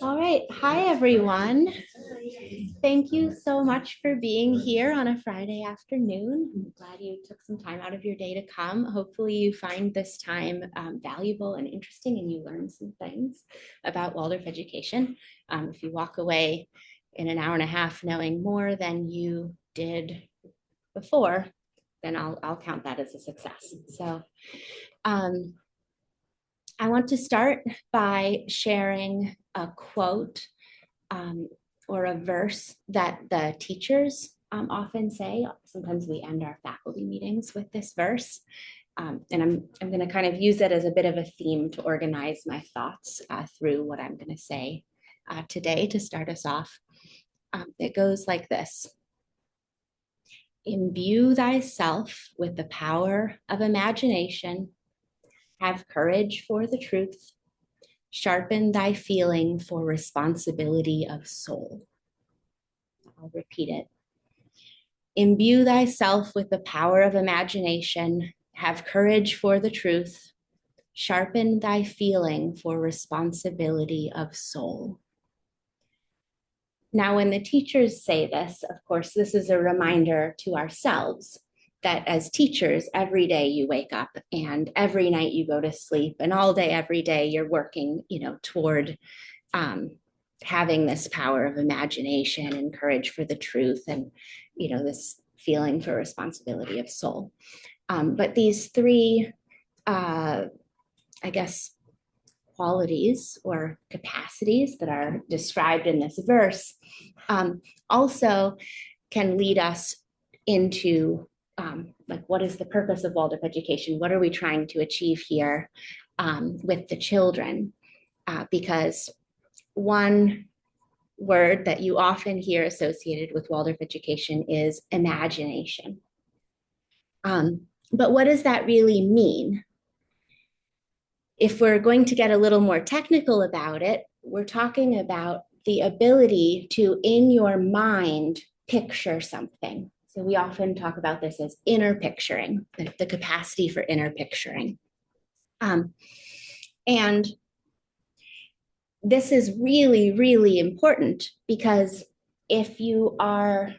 All right. Hi, everyone. Thank you so much for being here on a Friday afternoon. I'm glad you took some time out of your day to come. Hopefully you find this time valuable and interesting and you learn some things about Waldorf education. If you walk away in an hour and a half knowing more than you did before, then I'll count that as a success. So I want to start by sharing a quote or a verse that the teachers often say. Sometimes we end our faculty meetings with this verse. And I'm going to kind of use it as a bit of a theme to organize my thoughts through what I'm going to say today to start us off. It goes like this. Imbue thyself with the power of imagination. Have courage for the truth. Sharpen thy feeling for responsibility of soul. I'll repeat it. Imbue thyself with the power of imagination. Have courage for the truth. Sharpen thy feeling for responsibility of soul. Now, when the teachers say this, of course, this is a reminder to ourselves that as teachers, every day you wake up and every night you go to sleep and all day, every day you're working, toward having this power of imagination and courage for the truth and, this feeling for responsibility of soul. But these three, qualities or capacities that are described in this verse also can lead us into what is the purpose of Waldorf education? What are we trying to achieve here with the children? Because one word that you often hear associated with Waldorf education is imagination. But what does that really mean? If we're going to get a little more technical about it, we're talking about the ability to, in your mind, picture something. So we often talk about this as inner picturing, the capacity for inner picturing. And this is really, really important because if you are,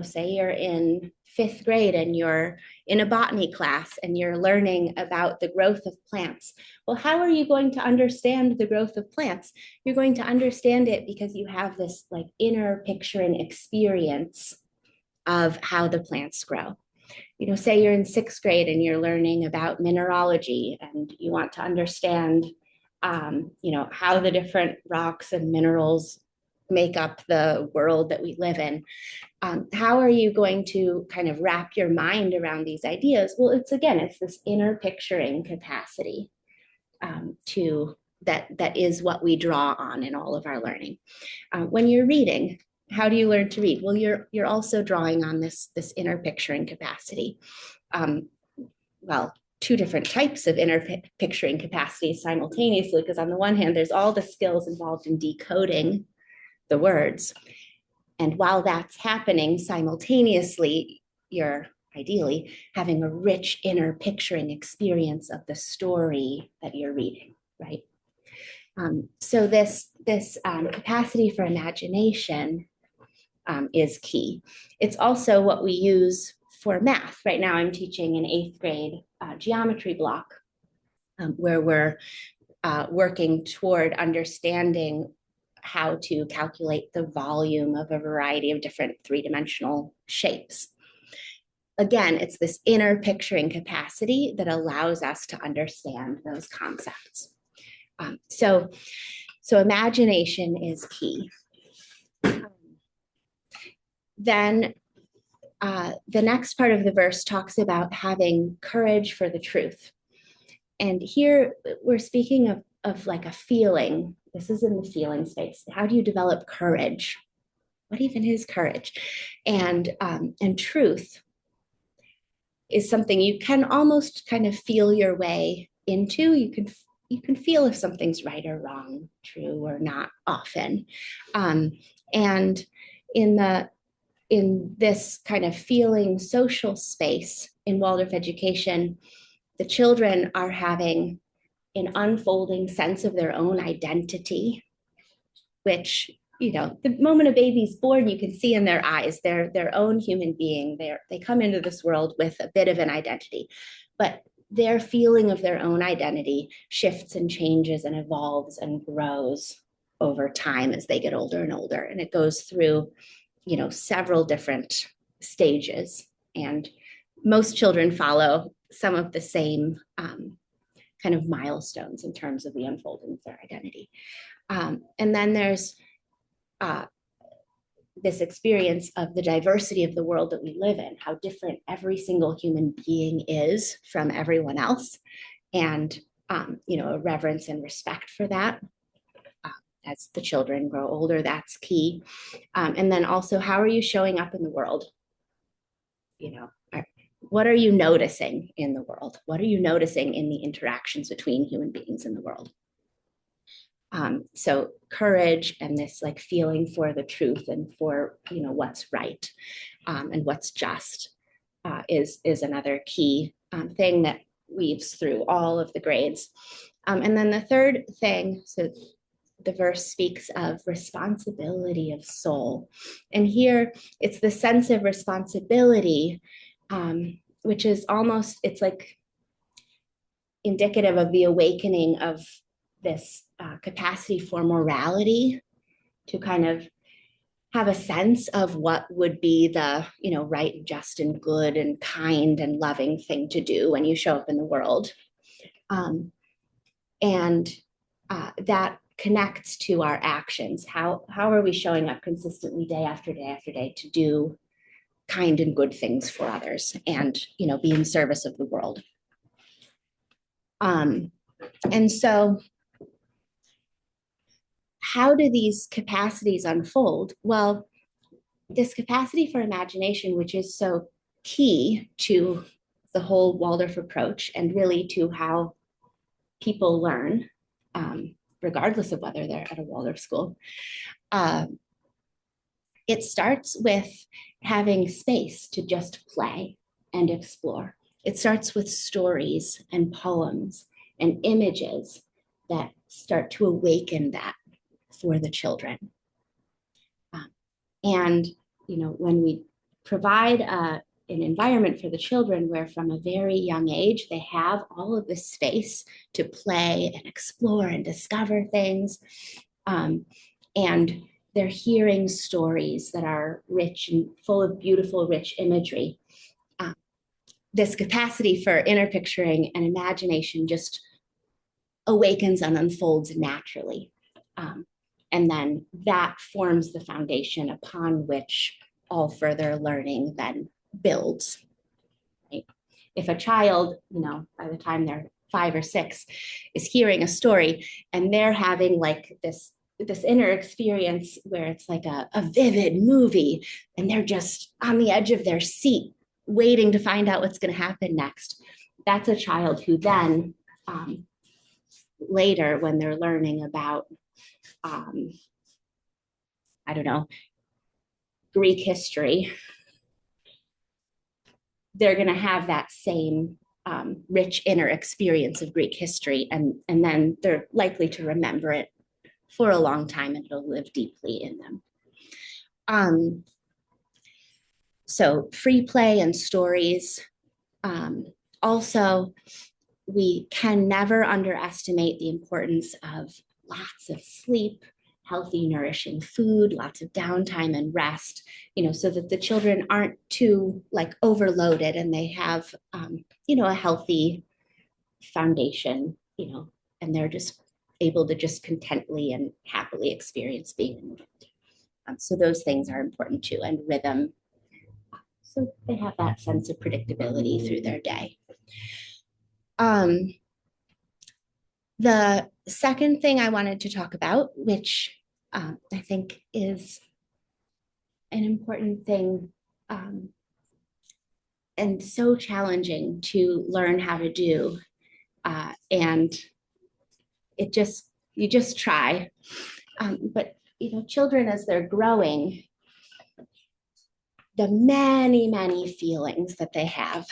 say you're in 5th grade and you're in a botany class and you're learning about the growth of plants, well, how are you going to understand the growth of plants? You're going to understand it because you have this inner picturing experience of how the plants grow. Say you're in 6th grade and you're learning about mineralogy and you want to understand how the different rocks and minerals make up the world that we live in. How are you going to kind of wrap your mind around these ideas? Well, it's this inner picturing capacity that is what we draw on in all of our learning. When you're reading, how do you learn to read? Well, you're also drawing on this inner picturing capacity. Two different types of inner picturing capacity simultaneously, because on the one hand, there's all the skills involved in decoding the words. And while that's happening simultaneously, you're ideally having a rich inner picturing experience of the story that you're reading, right? So this capacity for imagination is key. It's also what we use for math. Right now I'm teaching an 8th grade geometry block where we're working toward understanding how to calculate the volume of a variety of different 3-dimensional shapes. Again, it's this inner picturing capacity that allows us to understand those concepts. So imagination is key. Then the next part of the verse talks about having courage for the truth. And here we're speaking of a feeling. This is in the feeling space. How do you develop courage? What even is courage? And truth is something you can almost kind of feel your way into. You can feel if something's right or wrong, true or not often. And in this kind of feeling social space in Waldorf education, the children are having an unfolding sense of their own identity, which, the moment a baby's born, you can see in their eyes, they're their own human being. They come into this world with a bit of an identity, but their feeling of their own identity shifts and changes and evolves and grows over time as they get older and older. And it goes through, several different stages. And most children follow some of the same kind of milestones in terms of the unfolding of their identity. And then there's this experience of the diversity of the world that we live in, how different every single human being is from everyone else, and a reverence and respect for that. As the children grow older, that's key. And then also, how are you showing up in the world? What are you noticing in the world? What are you noticing in the interactions between human beings in the world? So courage and this like feeling for the truth and for, what's right and what's just is another key thing that weaves through all of the grades. And then the third thing, so the verse speaks of responsibility of soul. And here it's the sense of responsibility, which is almost, it's like indicative of the awakening of this capacity for morality, to kind of have a sense of what would be the, right, just and good and kind and loving thing to do when you show up in the world. And that connects to our actions. How are we showing up consistently day after day after day to do kind and good things for others and, be in service of the world? And so how do these capacities unfold? Well, this capacity for imagination, which is so key to the whole Waldorf approach and really to how people learn, regardless of whether they're at a Waldorf school, it starts with having space to just play and explore. It starts with stories and poems and images that start to awaken that for the children. And, when we provide an environment for the children where from a very young age, they have all of this space to play and explore and discover things. And they're hearing stories that are rich and full of beautiful, rich imagery. This capacity for inner picturing and imagination just awakens and unfolds naturally. And then that forms the foundation upon which all further learning then builds. Right? If a child, by the time they're 5 or 6, is hearing a story and they're having like this inner experience where it's like a vivid movie and they're just on the edge of their seat waiting to find out what's going to happen next, that's a child who then later, when they're learning about I don't know, Greek history, they're going to have that same rich inner experience of Greek history, and then they're likely to remember it for a long time and it'll live deeply in them. So free play and stories. Also, we can never underestimate the importance of lots of sleep, healthy, nourishing food, lots of downtime and rest, so that the children aren't too like overloaded and they have, a healthy foundation, and they're just able to just contently and happily experience being in the world. So those things are important too, and rhythm. So they have that sense of predictability through their day. The second thing I wanted to talk about, which I think is an important thing and so challenging to learn how to do, and you just try, but children as they're growing, the many feelings that they have,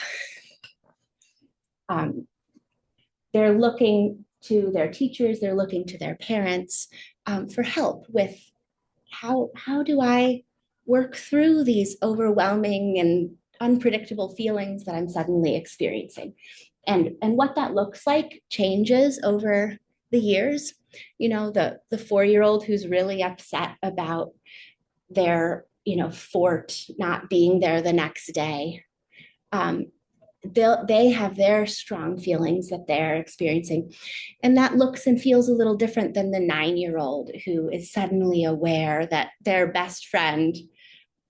they're looking to their teachers, they're looking to their parents for help with how do I work through these overwhelming and unpredictable feelings that I'm suddenly experiencing. And what that looks like changes over the years. You know, the 4-year-old who's really upset about their, fort not being there the next day. They have their strong feelings that they're experiencing. And that looks and feels a little different than the 9-year-old who is suddenly aware that their best friend,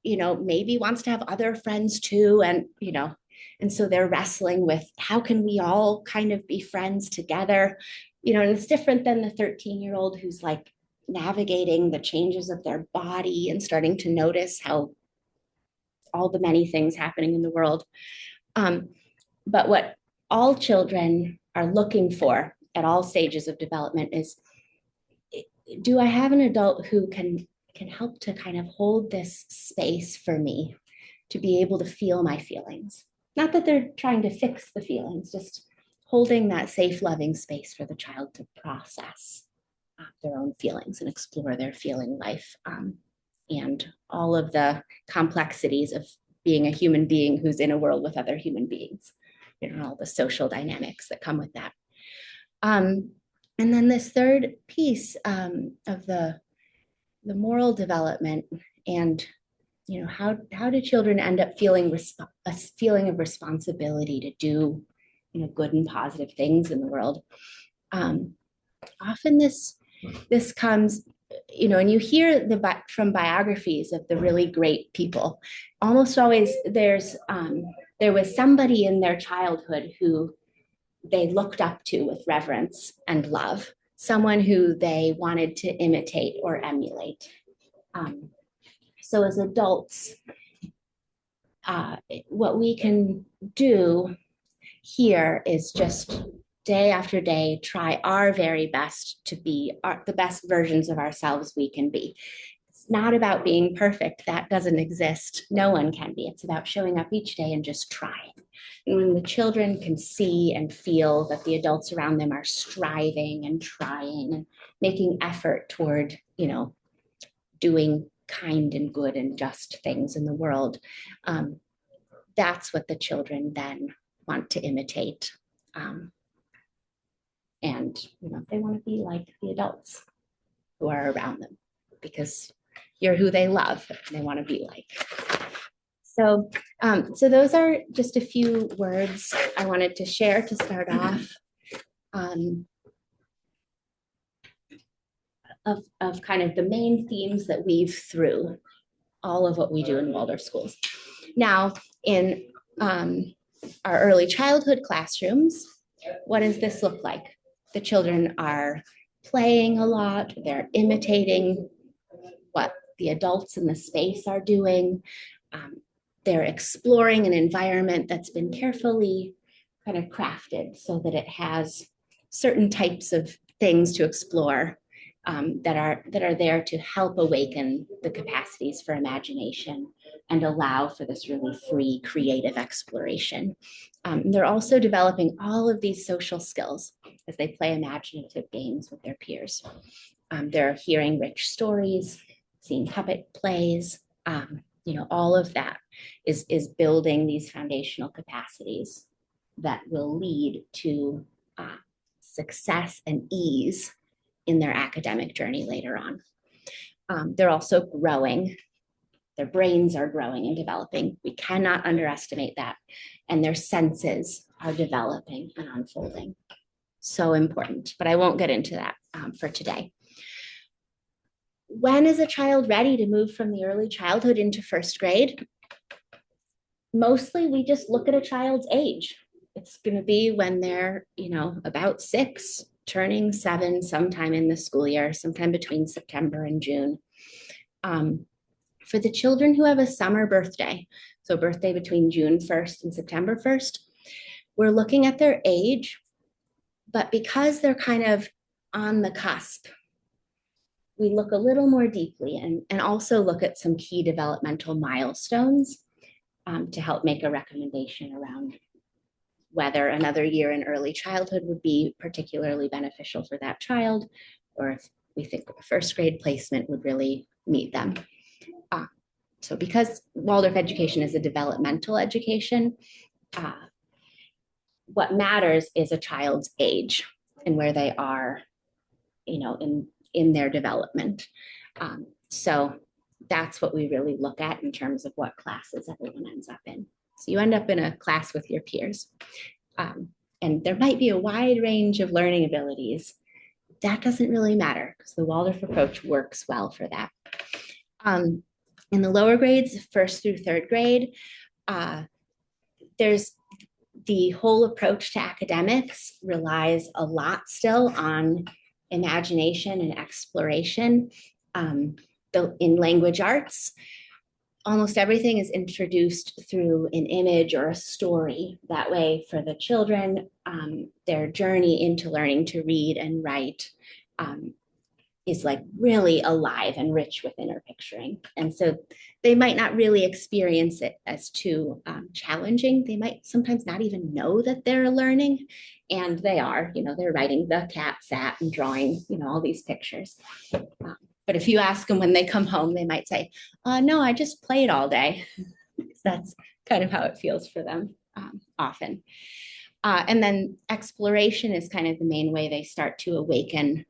maybe wants to have other friends too. And so they're wrestling with how can we all kind of be friends together? And it's different than the 13-year-old who's like navigating the changes of their body and starting to notice how all the many things happening in the world. But what all children are looking for at all stages of development is, do I have an adult who can help to kind of hold this space for me to be able to feel my feelings? Not that they're trying to fix the feelings, just holding that safe, loving space for the child to process their own feelings and explore their feeling life, and all of the complexities of being a human being who's in a world with other human beings, all the social dynamics that come with that. And then this third piece of the moral development, and how do children end up feeling a feeling of responsibility to do good and positive things in the world. Often this comes, and you hear from biographies of the really great people. Almost always there was somebody in their childhood who they looked up to with reverence and love, someone who they wanted to imitate or emulate. So as adults, what we can do here is just day after day, try our very best to be the best versions of ourselves we can be. It's not about being perfect. That doesn't exist. No one can be. It's about showing up each day and just trying. And when the children can see and feel that the adults around them are striving and trying and making effort toward, doing kind and good and just things in the world, that's what the children then want to imitate. And they want to be like the adults who are around them, because you're who they love and they want to be like. So those are just a few words I wanted to share to start off, of kind of the main themes that weave through all of what we do in Waldorf schools. Now, in our early childhood classrooms, what does this look like? The children are playing a lot, they're imitating what the adults in the space are doing. They're exploring an environment that's been carefully kind of crafted so that it has certain types of things to explore that are there to help awaken the capacities for imagination and allow for this really free, creative exploration. They're also developing all of these social skills as they play imaginative games with their peers. They're hearing rich stories, seeing puppet plays, all of that is building these foundational capacities that will lead to success and ease in their academic journey later on. They're also growing. Their brains are growing and developing. We cannot underestimate that. And their senses are developing and unfolding. So important, but I won't get into that for today. When is a child ready to move from the early childhood into first grade? Mostly we just look at a child's age. It's going to be when they're, about 6, turning 7 sometime in the school year, sometime between September and June. For the children who have a summer birthday, so birthday between June 1st and September 1st, we're looking at their age, but because they're kind of on the cusp, we look a little more deeply and also look at some key developmental milestones to help make a recommendation around whether another year in early childhood would be particularly beneficial for that child, or if we think a first grade placement would really meet them. So because Waldorf education is a developmental education, what matters is a child's age and where they are, in their development. So that's what we really look at in terms of what classes everyone ends up in. So you end up in a class with your peers. And there might be a wide range of learning abilities. That doesn't really matter because the Waldorf approach works well for that. In the lower grades, first through third grade, there's the whole approach to academics relies a lot still on imagination and exploration. In language arts, almost everything is introduced through an image or a story. That way, for the children, their journey into learning to read and write is like really alive and rich with inner picturing. And so they might not really experience it as too challenging. They might sometimes not even know that they're learning, and they are, they're writing the cat sat and drawing, all these pictures. But if you ask them when they come home, they might say, no, I just played all day. That's kind of how it feels for them often. And then exploration is kind of the main way they start to awaken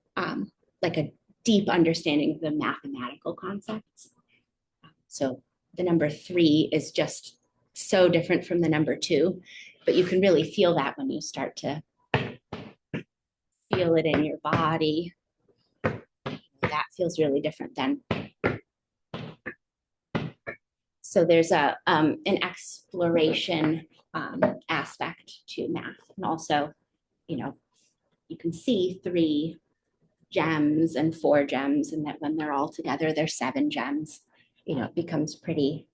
like a deep understanding of the mathematical concepts. So the number 3 is just so different from the number 2, but you can really feel that when you start to feel it in your body. That feels really different then. So there's an exploration aspect to math. And also, you can see 3 gems and 4 gems, and that when they're all together, there's 7 gems. It becomes pretty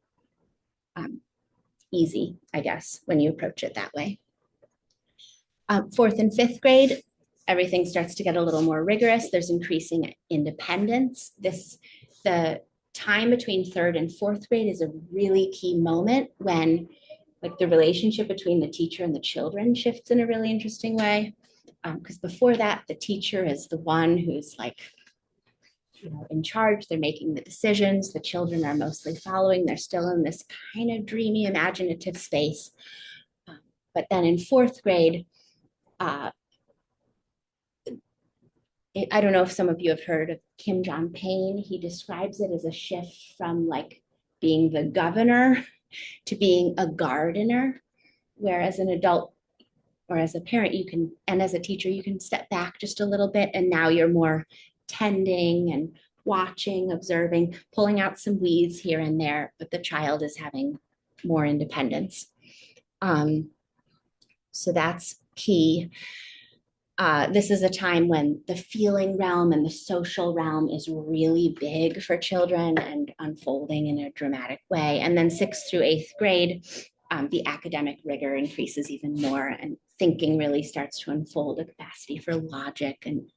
easy, I guess, when you approach it that way. 4th and 5th grade, everything starts to get a little more rigorous. There's increasing independence. The time between 3rd and 4th grade is a really key moment when like the relationship between the teacher and the children shifts in a really interesting way. Because before that, the teacher is the one who's like, in charge. They're making the decisions. The children are mostly following. They're still in this kind of dreamy, imaginative space. But then in 4th grade, I don't know if some of you have heard of Kim John Payne. He describes it as a shift from like being the governor to being a gardener, where as an adult or as a parent, and as a teacher, you can step back just a little bit, and now you're more tending and watching, observing, pulling out some weeds here and there, but the child is having more independence. So that's key. This is a time when the feeling realm and the social realm is really big for children and unfolding in a dramatic way. And then 6th through 8th grade, the academic rigor increases even more, and thinking really starts to unfold, a capacity for logic and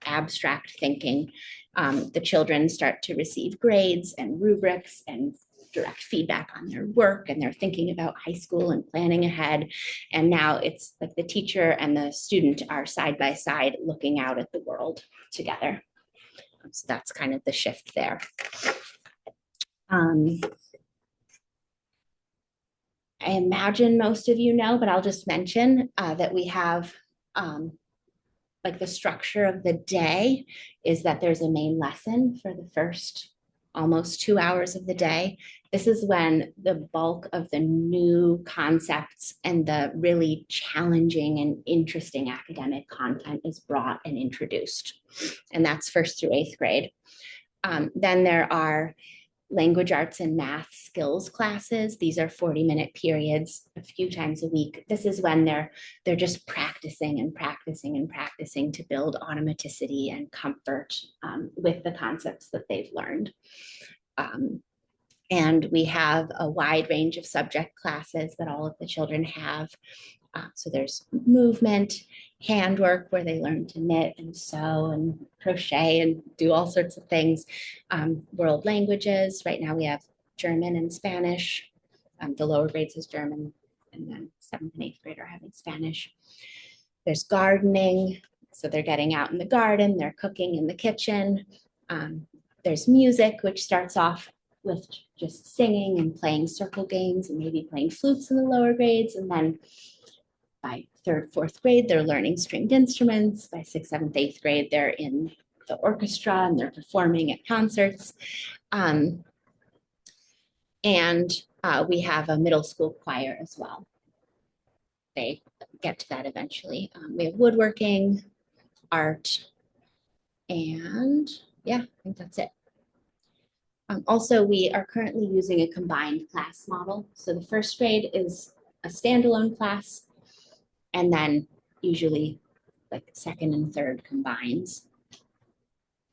abstract thinking. The children start to receive grades and rubrics and direct feedback on their work, and they're thinking about high school and planning ahead. And now it's like the teacher and the student are side by side looking out at the world together. So that's kind of the shift there. I imagine most of you know, but I'll just mention that we have like the structure of the day is that there's a main lesson for the first almost 2 hours of the day. This is when the bulk of the new concepts and the really challenging and interesting academic content is brought and introduced. And that's 1st through 8th grade. Then there are language arts and math skills classes. These are 40-minute periods a few times a week. This is when they're just practicing and practicing and practicing to build automaticity and comfort with the concepts that they've learned. And we have a wide range of subject classes that all of the children have. So there's movement, handwork, where they learn to knit and sew and crochet and do all sorts of things. World languages, right now we have German and Spanish. The lower grades is German, and then 7th and 8th grade are having Spanish. There's gardening, so they're getting out in the garden, they're cooking in the kitchen. There's music, which starts off with just singing and playing circle games and maybe playing flutes in the lower grades. And then by 3rd, 4th grade, they're learning stringed instruments. By 6th, 7th, 8th grade, they're in the orchestra and they're performing at concerts. We have a middle school choir as well. They get to that eventually. We have woodworking, art, and yeah, I think that's it. Also, we are currently using a combined class model. So the 1st grade is a standalone class, and then usually like 2nd and 3rd combines.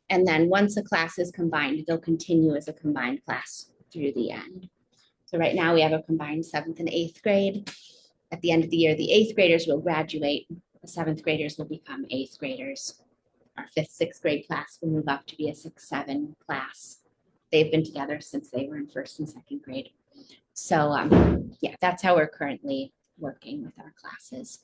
And then once a class is combined, they'll continue as a combined class through the end. So right now we have a combined 7th and 8th grade. At the end of the year, the 8th graders will graduate. The 7th graders will become 8th graders. Our 5th, 6th grade class will move up to be a 6-7 class. They've been together since they were in 1st and 2nd grade. So yeah, that's how we're currently working with our classes.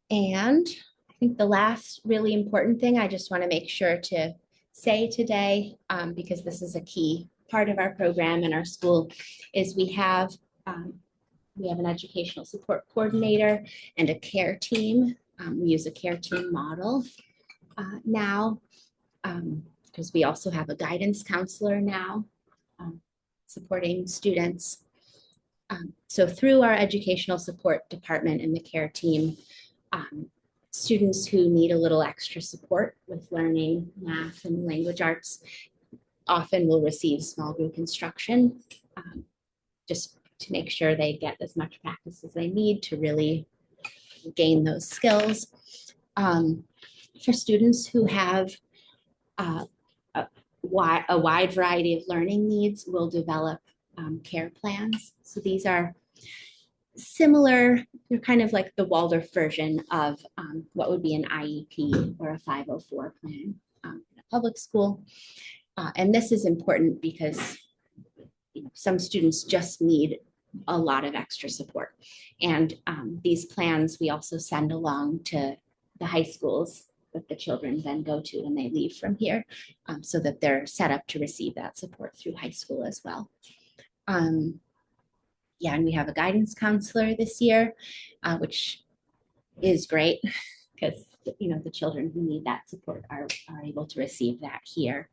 And I think the last really important thing I just want to make sure to say today, because this is a key part of our program in our school, is we have an educational support coordinator and a care team. We use a care team model now, because we also have a guidance counselor now supporting students. So through our educational support department and the care team, students who need a little extra support with learning math and language arts often will receive small group instruction, just to make sure they get as much practice as they need to really gain those skills. For students who have a wide variety of learning needs, we'll develop care plans. So these are similar, they're kind of like the Waldorf version of what would be an IEP or a 504 plan in a public school. And this is important because some students just need a lot of extra support. And these plans we also send along to the high schools that the children then go to when they leave from here, so that they're set up to receive that support through high school as well. Yeah, and we have a guidance counselor this year, which is great because the children who need that support are able to receive that here.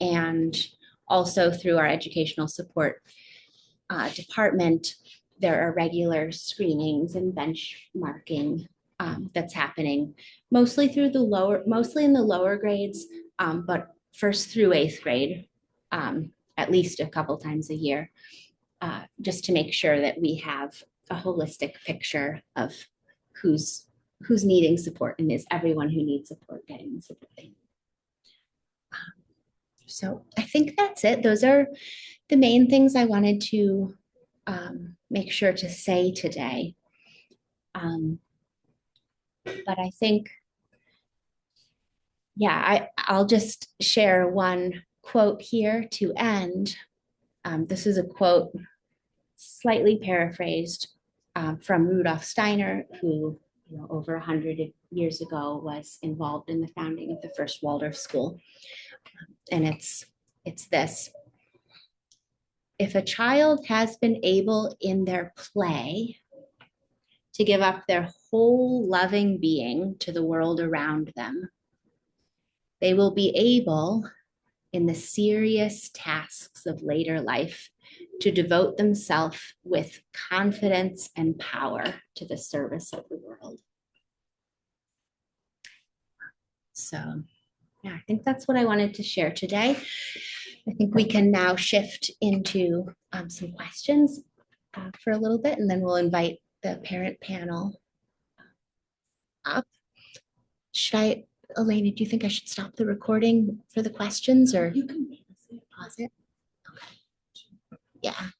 And also through our educational support department, there are regular screenings and benchmarking that's happening mostly in the lower grades, but 1st through 8th grade, at least a couple times a year, just to make sure that we have a holistic picture of who's needing support and is everyone who needs support getting the support they need. So I think that's it. Those are the main things I wanted to make sure to say today. But I think, yeah, I'll just share one quote here to end. This is a quote slightly paraphrased from Rudolf Steiner, who over 100 years ago was involved in the founding of the first Waldorf school. And it's this: if a child has been able in their play to give up their whole loving being to the world around them, they will be able in the serious tasks of later life to devote themselves with confidence and power to the service of the world. So yeah, I think that's what I wanted to share today. I think we can now shift into some questions for a little bit, and then we'll invite the parent panel up. Elena, do you think I should stop the recording for the questions, or you can pause it? Okay. Yeah.